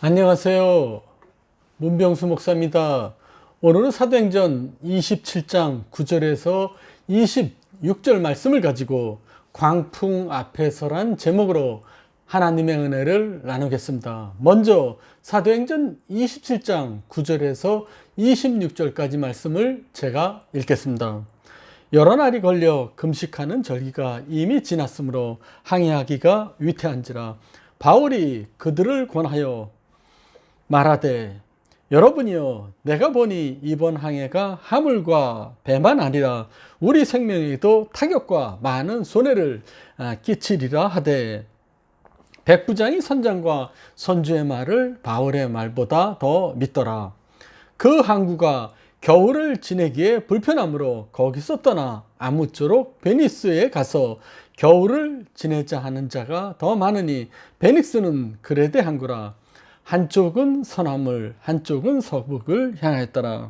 안녕하세요. 문병수 목사입니다. 오늘은 사도행전 27장 9절에서 26절 말씀을 가지고 광풍 앞에서란 제목으로 하나님의 은혜를 나누겠습니다. 먼저 사도행전 27장 9절에서 26절까지 말씀을 제가 읽겠습니다. 여러 날이 걸려 금식하는 절기가 이미 지났으므로 항해하기가 위태한지라 바울이 그들을 권하여 말하되 여러분이여 내가 보니 이번 항해가 화물과 배만 아니라 우리 생명에도 타격과 많은 손해를 끼치리라 하되 백부장이 선장과 선주의 말을 바울의 말보다 더 믿더라. 그 항구가 겨울을 지내기에 불편하므로 거기서 떠나 아무쪼록 베니스에 가서 겨울을 지내자 하는 자가 더 많으니 베니스는 그레데 항구라. 한쪽은 서남을 한쪽은 서북을 향하였더라.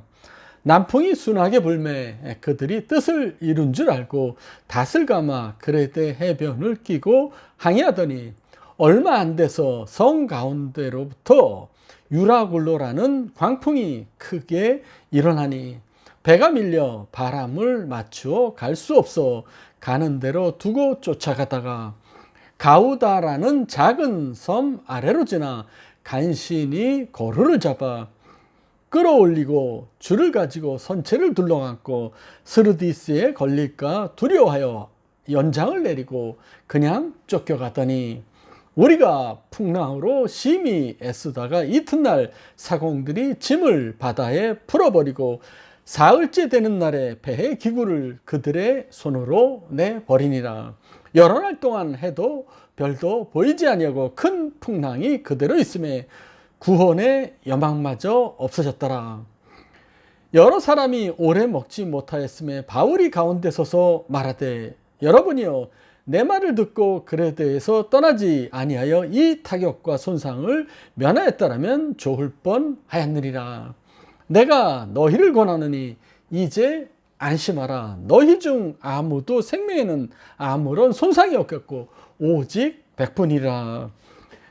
남풍이 순하게 불매 그들이 뜻을 이룬 줄 알고 닷을 감아 그레데 해변을 끼고 항해하더니 얼마 안 돼서 성 가운데로부터 유라굴로라는 광풍이 크게 일어나니 배가 밀려 바람을 맞추어 갈 수 없어 가는 대로 두고 쫓아가다가 가우다라는 작은 섬 아래로 지나 간신히 거루를 잡아 끌어올리고 줄을 가지고 선체를 둘러안고 스르디스에 걸릴까 두려워하여 연장을 내리고 그냥 쫓겨가더니 우리가 풍랑으로 심히 애쓰다가 이튿날 사공들이 짐을 바다에 풀어버리고 사흘째 되는 날에 배의 기구를 그들의 손으로 내버리니라. 여러 날 동안 해도 별도 보이지 아니하고 큰 풍랑이 그대로 있음에 구원의 여망마저 없어졌더라. 여러 사람이 오래 먹지 못하였음에 바울이 가운데 서서 말하되 여러분이여 내 말을 듣고 그레데에서 떠나지 아니하여 이 타격과 손상을 면하였더라면 좋을 뻔하였느니라. 내가 너희를 권하느니 이제 안심하라. 너희 중 아무도 생명에는 아무런 손상이 없겠고 오직 백분이라.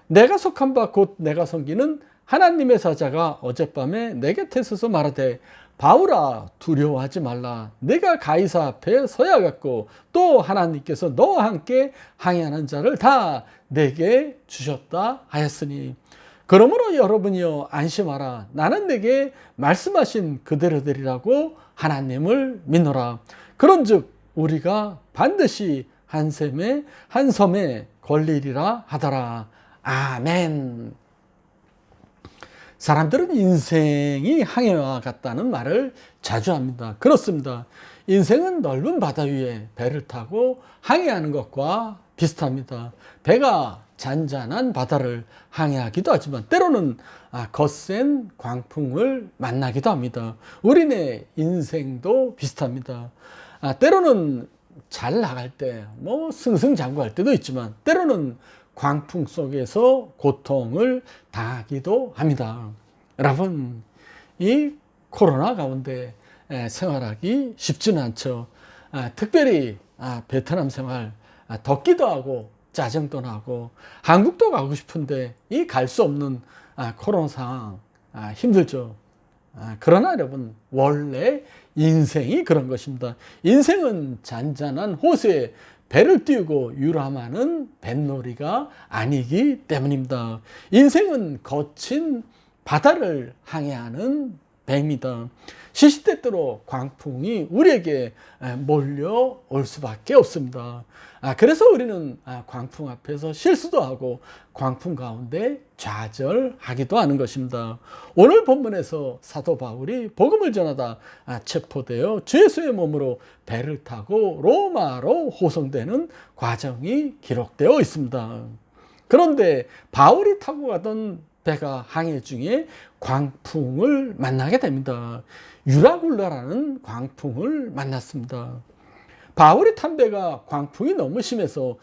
내가 속한 바 곧 내가 섬기는 하나님의 사자가 어젯밤에 내 곁에 서서 말하되 바울아 두려워하지 말라. 내가 가이사 앞에 서야 겠고 또 하나님께서 너와 함께 항해하는 자를 다 내게 주셨다 하였으니 그러므로 여러분이여 안심하라. 나는 내게 말씀하신 그대로 되리라고 하나님을 믿노라. 그런즉 우리가 반드시 한 섬에 걸리리라 하더라. 아멘. 사람들은 인생이 항해와 같다는 말을 자주 합니다. 그렇습니다. 인생은 넓은 바다 위에 배를 타고 항해하는 것과 비슷합니다. 배가 잔잔한 바다를 항해하기도 하지만 때로는 거센 광풍을 만나기도 합니다. 우리네 인생도 비슷합니다. 때로는 잘 나갈 때 승승장구할 때도 있지만 때로는 광풍 속에서 고통을 당하기도 합니다. 여러분, 이 코로나 가운데 생활하기 쉽지는 않죠. 특별히 베트남 생활 덥기도 하고 짜증도 나고 한국도 가고 싶은데 이 갈 수 없는 코로나 상황 힘들죠. 그러나 여러분 원래 인생이 그런 것입니다. 인생은 잔잔한 호수에 배를 띄우고 유람하는 뱃놀이가 아니기 때문입니다. 인생은 거친 바다를 항해하는 배입니다. 시시때때로 광풍이 우리에게 몰려올 수밖에 없습니다. 그래서 우리는 광풍 앞에서 실수도 하고 광풍 가운데 좌절하기도 하는 것입니다. 오늘 본문에서 사도 바울이 복음을 전하다 체포되어 주 예수의 몸으로 배를 타고 로마로 호송되는 과정이 기록되어 있습니다. 그런데 바울이 타고 가던 배가 항해 중에 광풍을 만나게 됩니다. 유라굴라라는 광풍을 만났습니다. 바울이 탄 배가 광풍이 너무 심해서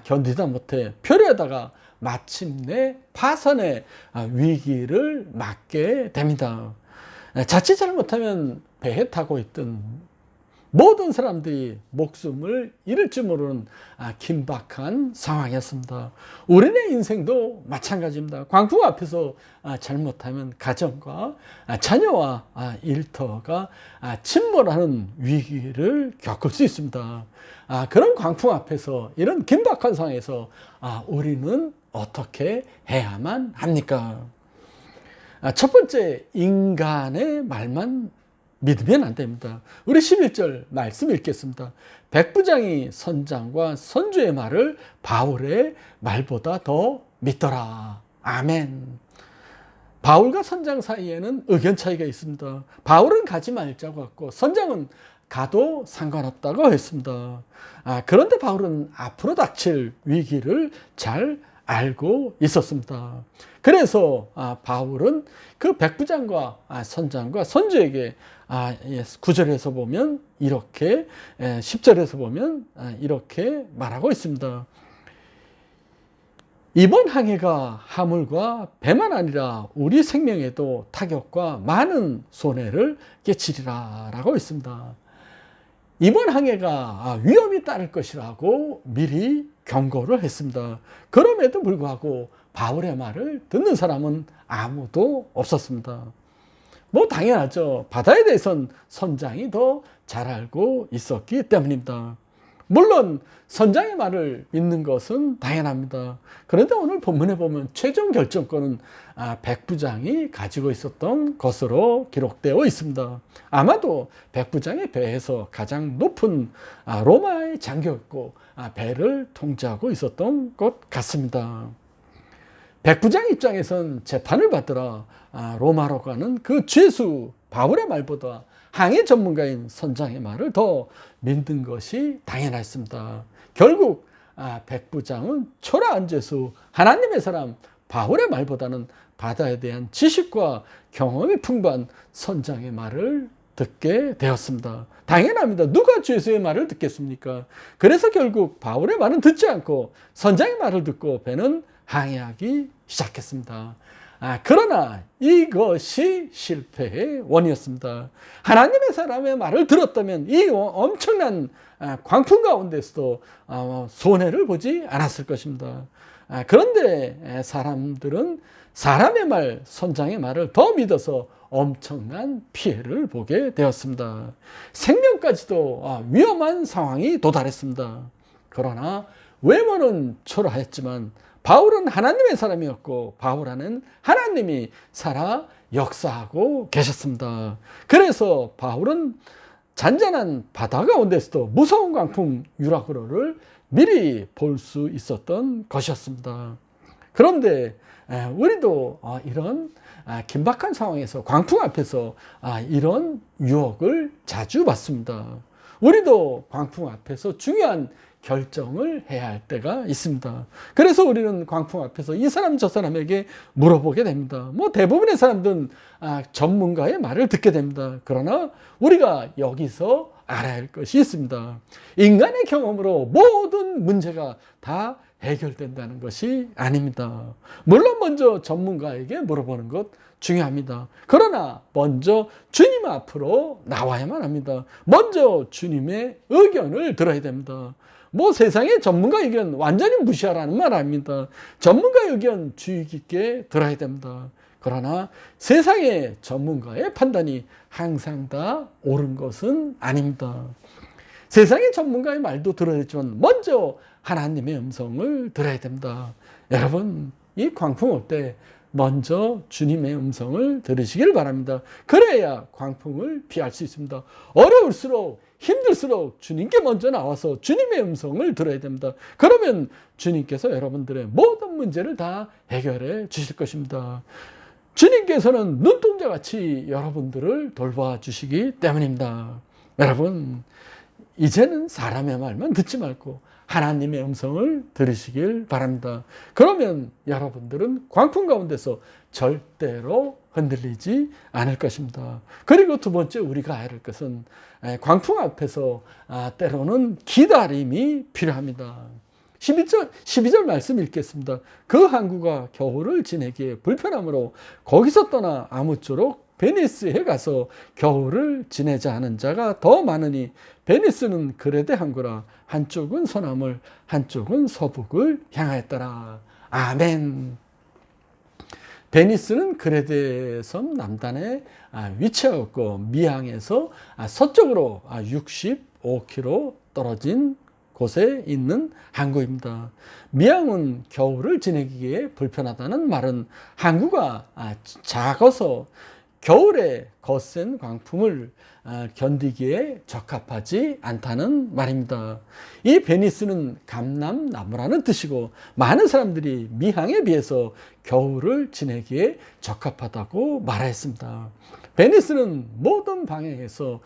견디다 못해 표류하다가 마침내 파선의 위기를 맞게 됩니다. 자칫 잘못하면 배에 타고 있던 모든 사람들이 목숨을 잃을지 모르는 긴박한 상황이었습니다. 우리의 인생도 마찬가지입니다. 광풍 앞에서 잘못하면 가정과 자녀와 일터가 침몰하는 위기를 겪을 수 있습니다. 그런 광풍 앞에서, 이런 긴박한 상황에서 우리는 어떻게 해야만 합니까? 첫 번째, 인간의 말만 믿으면 안 됩니다. 우리 11절 말씀 읽겠습니다. 백부장이 선장과 선주의 말을 바울의 말보다 더 믿더라. 아멘. 바울과 선장 사이에는 의견 차이가 있습니다. 바울은 가지 말자고 했고, 선장은 가도 상관없다고 했습니다. 그런데 바울은 앞으로 닥칠 위기를 잘 알고 있었습니다. 그래서 바울은 그 백부장과 선장과 선주에게 9절에서 보면 이렇게, 10절에서 보면 이렇게 말하고 있습니다. 이번 항해가 화물과 배만 아니라 우리 생명에도 타격과 많은 손해를 끼치리라 라고 있습니다. 이번 항해가 위험이 따를 것이라고 미리 경고를 했습니다. 그럼에도 불구하고 바울의 말을 듣는 사람은 아무도 없었습니다. 뭐 당연하죠. 바다에 대해서는 선장이 더 잘 알고 있었기 때문입니다. 물론 선장의 말을 믿는 것은 당연합니다. 그런데 오늘 본문에 보면 최종 결정권은 백부장이 가지고 있었던 것으로 기록되어 있습니다. 아마도 백부장의 배에서 가장 높은 로마의 장교였고 배를 통제하고 있었던 것 같습니다. 백부장 입장에선 재판을 받으러 로마로 가는 그 죄수 바울의 말보다 항해 전문가인 선장의 말을 더 믿는 것이 당연했습니다. 결국 백부장은 초라한 죄수, 하나님의 사람 바울의 말보다는 바다에 대한 지식과 경험이 풍부한 선장의 말을 듣게 되었습니다. 당연합니다. 누가 죄수의 말을 듣겠습니까? 그래서 결국 바울의 말은 듣지 않고 선장의 말을 듣고 배는 항해하기 시작했습니다. 그러나 이것이 실패의 원이었습니다. 하나님의 사람의 말을 들었다면 이 엄청난 광풍 가운데서도 손해를 보지 않았을 것입니다. 그런데 사람들은 사람의 말, 선장의 말을 더 믿어서 엄청난 피해를 보게 되었습니다. 생명까지도 위험한 상황이 도달했습니다. 그러나 외모는 초라했지만 바울은 하나님의 사람이었고 바울 안에는 하나님이 살아 역사하고 계셨습니다. 그래서 바울은 잔잔한 바다 가운데서도 무서운 광풍 유라굴로를 미리 볼 수 있었던 것이었습니다. 그런데 우리도 이런 긴박한 상황에서, 광풍 앞에서 이런 유혹을 자주 받습니다. 우리도 광풍 앞에서 중요한 결정을 해야 할 때가 있습니다. 그래서 우리는 광풍 앞에서 이 사람 저 사람에게 물어보게 됩니다. 뭐 대부분의 사람들은 전문가의 말을 듣게 됩니다. 그러나 우리가 여기서 알아야 할 것이 있습니다. 인간의 경험으로 모든 문제가 다 해결된다는 것이 아닙니다. 물론 먼저 전문가에게 물어보는 것 중요합니다. 그러나 먼저 주님 앞으로 나와야만 합니다. 먼저 주님의 의견을 들어야 됩니다. 뭐 세상의 전문가 의견 완전히 무시하라는 말 아닙니다. 전문가의 의견 주의 깊게 들어야 됩니다. 그러나 세상의 전문가의 판단이 항상 다 옳은 것은 아닙니다. 세상의 전문가의 말도 들어야 했지만 먼저 하나님의 음성을 들어야 됩니다. 여러분, 이 광풍 올 때 먼저 주님의 음성을 들으시길 바랍니다. 그래야 광풍을 피할 수 있습니다. 어려울수록, 힘들수록 주님께 먼저 나와서 주님의 음성을 들어야 됩니다. 그러면 주님께서 여러분들의 모든 문제를 다 해결해 주실 것입니다. 주님께서는 눈동자같이 여러분들을 돌봐주시기 때문입니다. 여러분, 이제는 사람의 말만 듣지 말고 하나님의 음성을 들으시길 바랍니다. 그러면 여러분들은 광풍 가운데서 절대로 흔들리지 않을 것입니다. 그리고 두 번째 우리가 알아야 할 것은 광풍 앞에서 때로는 기다림이 필요합니다. 12절 말씀 읽겠습니다. 그 항구가 겨울을 지내기에 불편하므로 거기서 떠나 아무쪼록 베니스에 가서 겨울을 지내자 하는 자가 더 많으니 베니스는 그레데 항구라. 한쪽은 서남을 한쪽은 서북을 향하였더라. 아멘. 베니스는 그레데 섬 남단에 위치하였고 미항에서 서쪽으로 65km 떨어진 곳에 있는 항구입니다. 미항은 겨울을 지내기에 불편하다는 말은 항구가 작아서 겨울에 거센 광풍을 견디기에 적합하지 않다는 말입니다. 이 베니스는 감람나무라는 뜻이고 많은 사람들이 미항에 비해서 겨울을 지내기에 적합하다고 말했습니다. 베니스는 모든 방향에서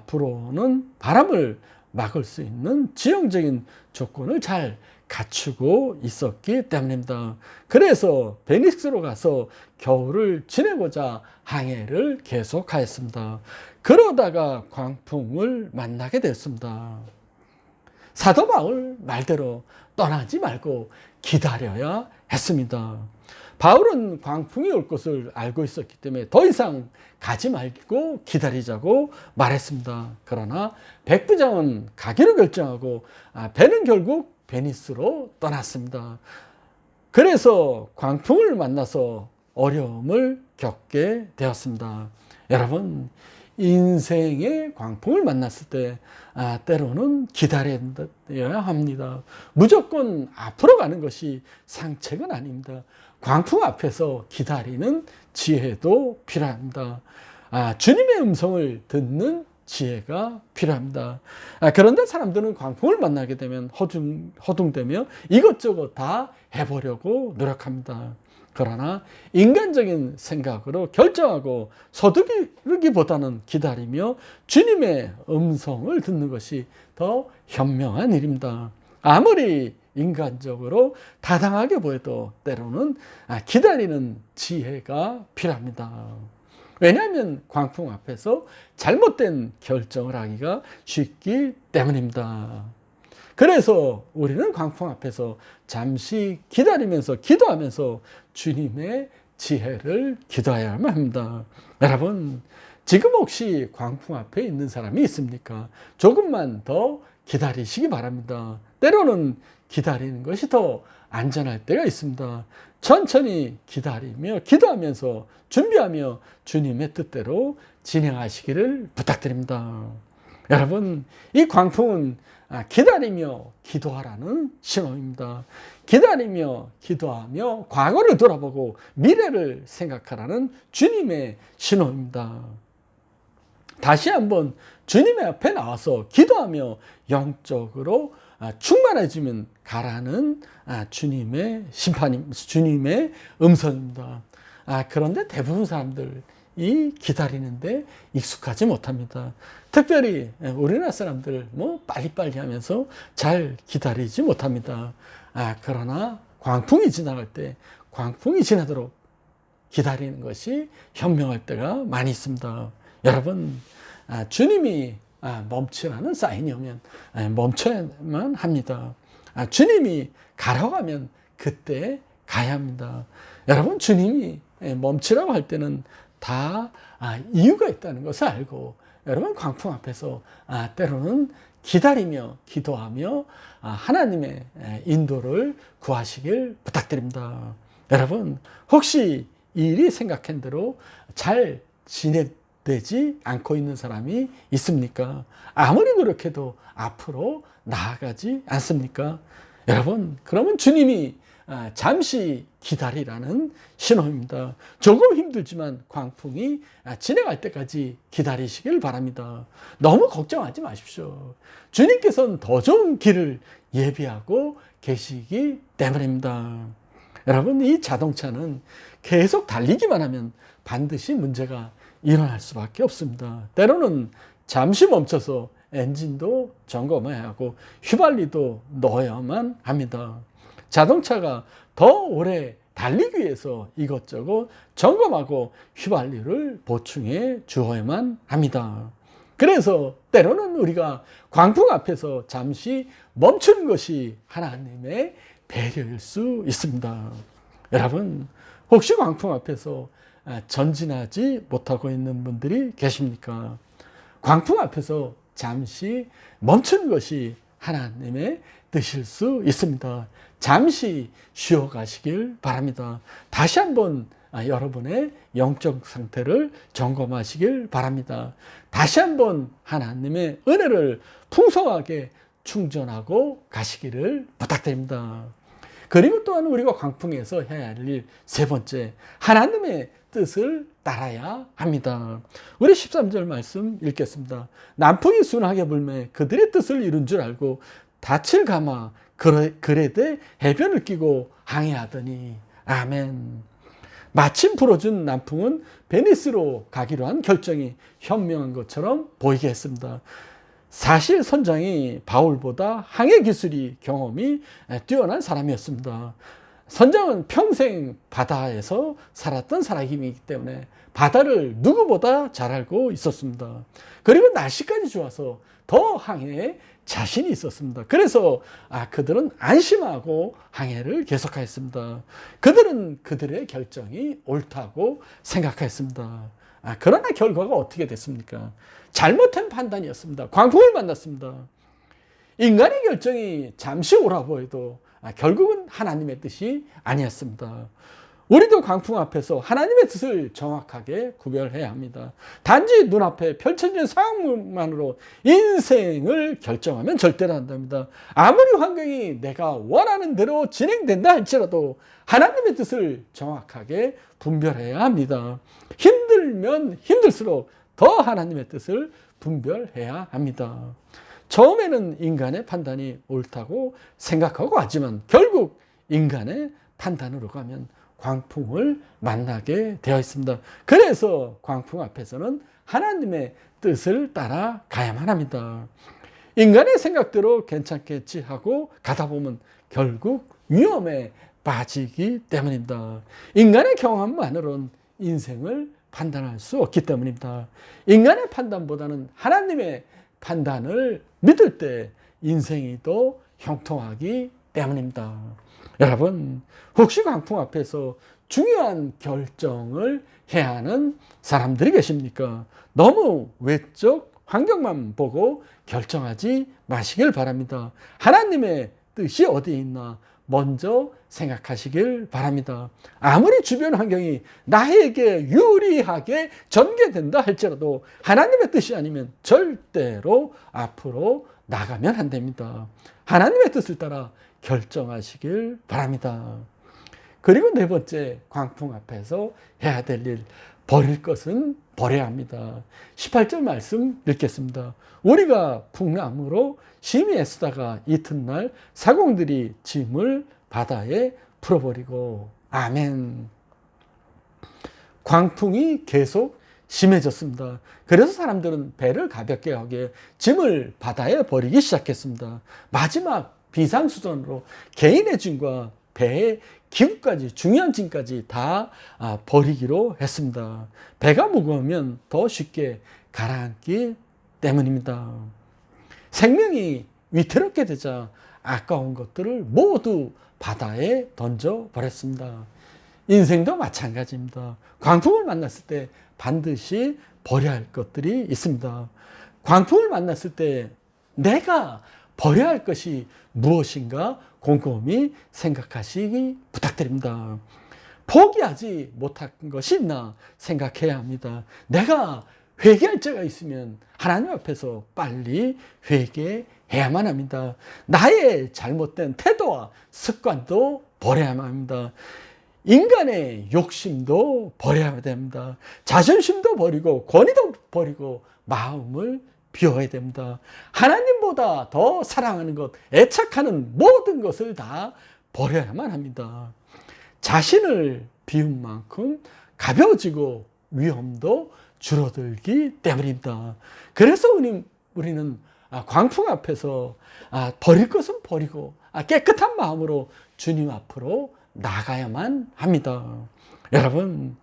불어오는 바람을 막을 수 있는 지형적인 조건을 잘 갖추고 있었기 때문입니다. 그래서 베니스로 가서 겨울을 지내고자 항해를 계속하였습니다. 그러다가 광풍을 만나게 됐습니다. 사도 바울 말대로 떠나지 말고 기다려야 했습니다. 바울은 광풍이 올 것을 알고 있었기 때문에 더 이상 가지 말고 기다리자고 말했습니다. 그러나 백부장은 가기로 결정하고 배는 결국 베니스로 떠났습니다. 그래서 광풍을 만나서 어려움을 겪게 되었습니다. 여러분, 인생의 광풍을 만났을 때 때로는 기다려야 합니다. 무조건 앞으로 가는 것이 상책은 아닙니다. 광풍 앞에서 기다리는 지혜도 필요합니다. 주님의 음성을 듣는 지혜가 필요합니다. 그런데 사람들은 광풍을 만나게 되면 허둥대며 이것저것 다 해보려고 노력합니다. 그러나 인간적인 생각으로 결정하고 서두르기보다는 기다리며 주님의 음성을 듣는 것이 더 현명한 일입니다. 아무리 인간적으로 타당하게 보여도 때로는 기다리는 지혜가 필요합니다. 왜냐하면 광풍 앞에서 잘못된 결정을 하기가 쉽기 때문입니다. 그래서 우리는 광풍 앞에서 잠시 기다리면서 기도하면서 주님의 지혜를 기도해야만 합니다. 여러분, 지금 혹시 광풍 앞에 있는 사람이 있습니까? 조금만 더 기다리시기 바랍니다. 때로는 기다리는 것이 더 안전할 때가 있습니다. 천천히 기다리며 기도하면서 준비하며 주님의 뜻대로 진행하시기를 부탁드립니다. 여러분, 이 광풍은 기다리며 기도하라는 신호입니다. 기다리며 기도하며 과거를 돌아보고 미래를 생각하라는 주님의 신호입니다. 다시 한번 주님의 앞에 나와서 기도하며 영적으로 충만해지면 가라는 주님의 주님의 음성입니다. 그런데 대부분 사람들이 기다리는데 익숙하지 못합니다. 특별히 우리나라 사람들 빨리빨리 하면서 잘 기다리지 못합니다. 그러나 광풍이 지나갈 때 광풍이 지나도록 기다리는 것이 현명할 때가 많이 있습니다. 여러분, 주님이 멈추라는 사인이 오면 멈춰야만 합니다. 주님이 가라고 하면 그때 가야 합니다. 여러분, 주님이 멈추라고 할 때는 다 이유가 있다는 것을 알고 여러분, 광풍 앞에서 때로는 기다리며 기도하며 하나님의 인도를 구하시길 부탁드립니다. 여러분, 혹시 이 일이 생각한 대로 잘 진행되지 않고 있는 사람이 있습니까? 아무리 노력해도 앞으로 나아가지 않습니까? 여러분, 그러면 주님이 잠시 기다리라는 신호입니다. 조금 힘들지만 광풍이 지나갈 때까지 기다리시길 바랍니다. 너무 걱정하지 마십시오. 주님께서는 더 좋은 길을 예비하고 계시기 때문입니다. 여러분, 이 자동차는 계속 달리기만 하면 반드시 문제가 일어날 수밖에 없습니다. 때로는 잠시 멈춰서 엔진도 점검해야 하고 휘발유도 넣어야만 합니다. 자동차가 더 오래 달리기 위해서 이것저것 점검하고 휘발유를 보충해 주어야만 합니다. 그래서 때로는 우리가 광풍 앞에서 잠시 멈추는 것이 하나님의 배려일 수 있습니다. 여러분, 혹시 광풍 앞에서 전진하지 못하고 있는 분들이 계십니까? 광풍 앞에서 잠시 멈춘 것이 하나님의 뜻일 수 있습니다. 잠시 쉬어가시길 바랍니다. 다시 한번 여러분의 영적 상태를 점검하시길 바랍니다. 다시 한번 하나님의 은혜를 풍성하게 충전하고 가시기를 부탁드립니다. 그리고 또한 우리가 광풍에서 해야 할 일 세 번째, 하나님의 뜻을 따라야 합니다. 우리 13절 말씀 읽겠습니다. 남풍이 순하게 불매 그들의 뜻을 이룬 줄 알고 닻을 감아 그레되 해변을 끼고 항해하더니. 아멘. 마침 불어준 남풍은 베니스로 가기로 한 결정이 현명한 것처럼 보이게 했습니다. 사실 선장이 바울보다 항해 기술이 경험이 뛰어난 사람이었습니다. 선장은 평생 바다에서 살았던 사람이기 때문에 바다를 누구보다 잘 알고 있었습니다. 그리고 날씨까지 좋아서 더 항해에 자신이 있었습니다. 그래서 그들은 안심하고 항해를 계속하였습니다. 그들은 그들의 결정이 옳다고 생각했습니다. 그러나 결과가 어떻게 됐습니까? 잘못된 판단이었습니다. 광풍을 만났습니다. 인간의 결정이 잠시 옳아 보여도 결국은 하나님의 뜻이 아니었습니다. 우리도 광풍 앞에서 하나님의 뜻을 정확하게 구별해야 합니다. 단지 눈앞에 펼쳐진 상황만으로 인생을 결정하면 절대로 안 됩니다. 아무리 환경이 내가 원하는 대로 진행된다 할지라도 하나님의 뜻을 정확하게 분별해야 합니다. 힘들면 힘들수록 더 하나님의 뜻을 분별해야 합니다. 처음에는 인간의 판단이 옳다고 생각하고 하지만 결국 인간의 판단으로 가면 광풍을 만나게 되어 있습니다. 그래서 광풍 앞에서는 하나님의 뜻을 따라 가야만 합니다. 인간의 생각대로 괜찮겠지 하고 가다 보면 결국 위험에 빠지기 때문입니다. 인간의 경험만으로는 인생을 판단할 수 없기 때문입니다. 인간의 판단보다는 하나님의 판단을 믿을 때 인생이 더 형통하기 때문입니다. 여러분, 혹시 광풍 앞에서 중요한 결정을 해야 하는 사람들이 계십니까? 너무 외적 환경만 보고 결정하지 마시길 바랍니다. 하나님의 뜻이 어디에 있나 먼저 생각하시길 바랍니다. 아무리 주변 환경이 나에게 유리하게 전개된다 할지라도 하나님의 뜻이 아니면 절대로 앞으로 나가면 안 됩니다. 하나님의 뜻을 따라 결정하시길 바랍니다. 그리고 네 번째, 광풍 앞에서 해야 될 일, 버릴 것은 버려야 합니다. 18절 말씀 읽겠습니다. 우리가 풍랑으로 심히 애쓰다가 이튿날 사공들이 짐을 바다에 풀어버리고. 아멘. 광풍이 계속 심해졌습니다. 그래서 사람들은 배를 가볍게 하게 짐을 바다에 버리기 시작했습니다. 마지막 비상수단으로 개인의 짐과 배의 기구까지, 중요한 짐까지 다 버리기로 했습니다. 배가 무거우면 더 쉽게 가라앉기 때문입니다. 생명이 위태롭게 되자 아까운 것들을 모두 바다에 던져버렸습니다. 인생도 마찬가지입니다. 광풍을 만났을 때 반드시 버려야 할 것들이 있습니다. 광풍을 만났을 때 내가 버려야 할 것이 무엇인가 곰곰이 생각하시기 부탁드립니다. 포기하지 못한 것이 있나 생각해야 합니다. 내가 회개할 죄가 있으면 하나님 앞에서 빨리 회개해야만 합니다. 나의 잘못된 태도와 습관도 버려야만 합니다. 인간의 욕심도 버려야 됩니다. 자존심도 버리고 권위도 버리고 마음을 비워야 됩니다. 하나님보다 더 사랑하는 것, 애착하는 모든 것을 다 버려야만 합니다. 자신을 비운 만큼 가벼워지고 위험도 줄어들기 때문입니다. 그래서 우리는 광풍 앞에서 버릴 것은 버리고 깨끗한 마음으로 주님 앞으로 나가야만 합니다. 여러분,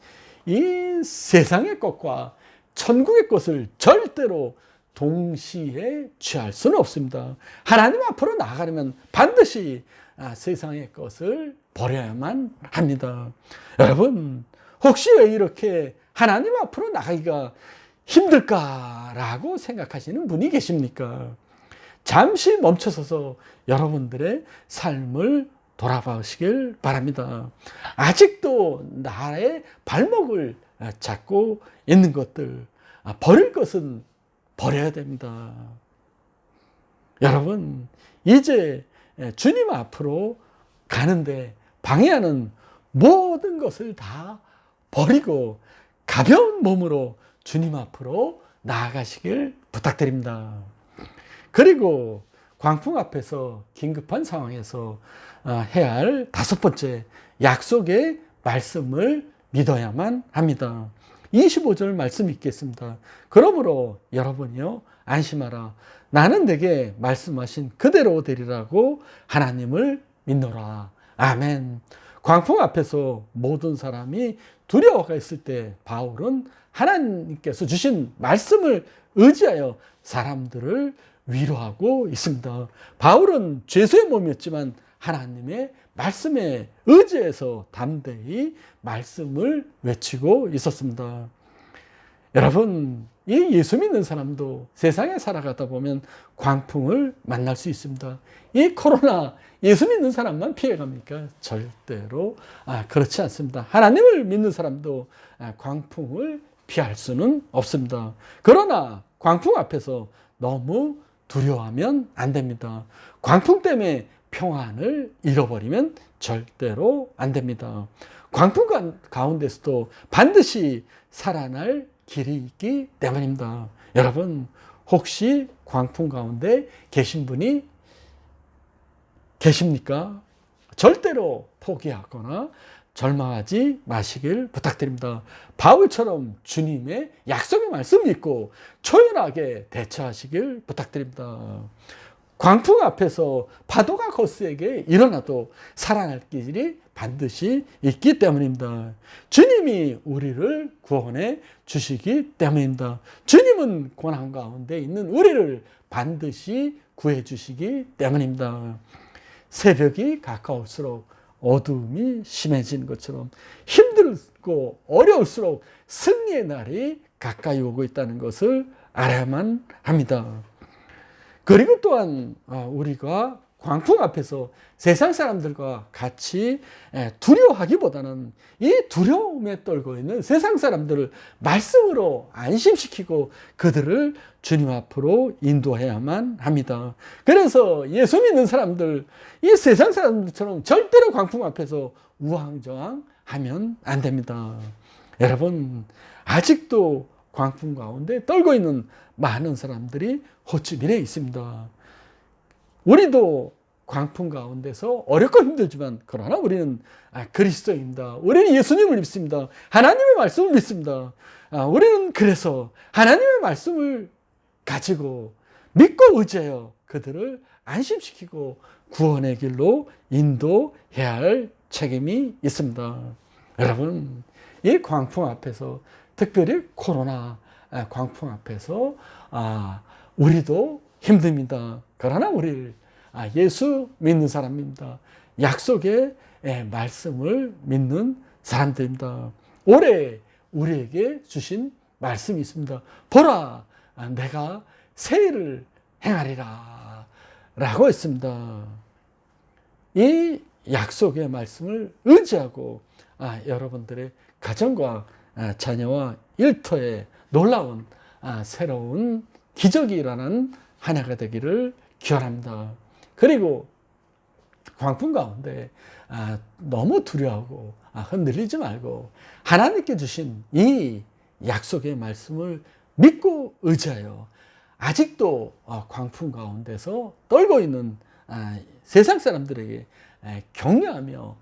이 세상의 것과 천국의 것을 절대로 동시에 취할 수는 없습니다. 하나님 앞으로 나가려면 반드시 세상의 것을 버려야만 합니다. 여러분, 혹시 왜 이렇게 하나님 앞으로 나가기가 힘들까라고 생각하시는 분이 계십니까? 잠시 멈춰서서 여러분들의 삶을 돌아보시길 바랍니다. 아직도 나의 발목을 잡고 있는 것들, 버릴 것은 버려야 됩니다. 여러분, 이제 주님 앞으로 가는데 방해하는 모든 것을 다 버리고 가벼운 몸으로 주님 앞으로 나아가시길 부탁드립니다. 그리고 광풍 앞에서 긴급한 상황에서 해야 할 다섯 번째, 약속의 말씀을 믿어야만 합니다. 25절 말씀 읽겠습니다. 그러므로 여러분이요, 안심하라. 나는 내게 말씀하신 그대로 되리라고 하나님을 믿노라. 아멘. 광풍 앞에서 모든 사람이 두려워가 있을 때 바울은 하나님께서 주신 말씀을 의지하여 사람들을 위로하고 있습니다. 바울은 죄수의 몸이었지만 하나님의 말씀에 의지해서 담대히 말씀을 외치고 있었습니다. 여러분, 이 예수 믿는 사람도 세상에 살아가다 보면 광풍을 만날 수 있습니다. 이 코로나 예수 믿는 사람만 피해갑니까? 절대로 그렇지 않습니다. 하나님을 믿는 사람도 광풍을 피할 수는 없습니다. 그러나 광풍 앞에서 너무 두려워하면 안 됩니다. 광풍 때문에 평안을 잃어버리면 절대로 안 됩니다. 광풍 가운데서도 반드시 살아날 길이 있기 때문입니다. 여러분, 혹시 광풍 가운데 계신 분이 계십니까? 절대로 포기하거나 절망하지 마시길 부탁드립니다. 바울처럼 주님의 약속의 말씀 믿고 초연하게 대처하시길 부탁드립니다. 광풍 앞에서 파도가 거스에게 일어나도 살아날 길이 반드시 있기 때문입니다. 주님이 우리를 구원해 주시기 때문입니다. 주님은 고난 가운데 있는 우리를 반드시 구해 주시기 때문입니다. 새벽이 가까울수록 어두움이 심해진 것처럼 힘들고 어려울수록 승리의 날이 가까이 오고 있다는 것을 알아야만 합니다. 그리고 또한 우리가 광풍 앞에서 세상 사람들과 같이 두려워하기보다는 이 두려움에 떨고 있는 세상 사람들을 말씀으로 안심시키고 그들을 주님 앞으로 인도해야만 합니다. 그래서 예수 믿는 사람들, 이 세상 사람들처럼 절대로 광풍 앞에서 우왕좌왕하면 안 됩니다. 여러분, 아직도 광풍 가운데 떨고 있는 많은 사람들이 호치민에 있습니다. 우리도 광풍 가운데서 어렵고 힘들지만 그러나 우리는 그리스도입니다. 우리는 예수님을 믿습니다. 하나님의 말씀을 믿습니다. 우리는 그래서 하나님의 말씀을 가지고 믿고 의지하여 그들을 안심시키고 구원의 길로 인도해야 할 책임이 있습니다. 여러분, 이 광풍 앞에서, 특별히 코로나 광풍 앞에서 우리도 힘듭니다. 그러나 우리 예수 믿는 사람입니다. 약속의 말씀을 믿는 사람들입니다. 올해 우리에게 주신 말씀이 있습니다. 보라, 내가 새 일을 행하리라 라고 했습니다. 이 약속의 말씀을 의지하고 여러분들의 가정과 자녀와 일터에 놀라운 새로운 기적이 일어나는 한 해가 되기를 기원합니다. 그리고 광풍 가운데 너무 두려워하고 흔들리지 말고 하나님께 주신 이 약속의 말씀을 믿고 의지하여 아직도 광풍 가운데서 떨고 있는 세상 사람들에게 격려하며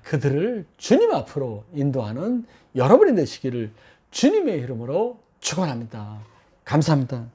그들을 주님 앞으로 인도하는 여러분이 되시기를 주님의 이름으로 축원합니다. 감사합니다.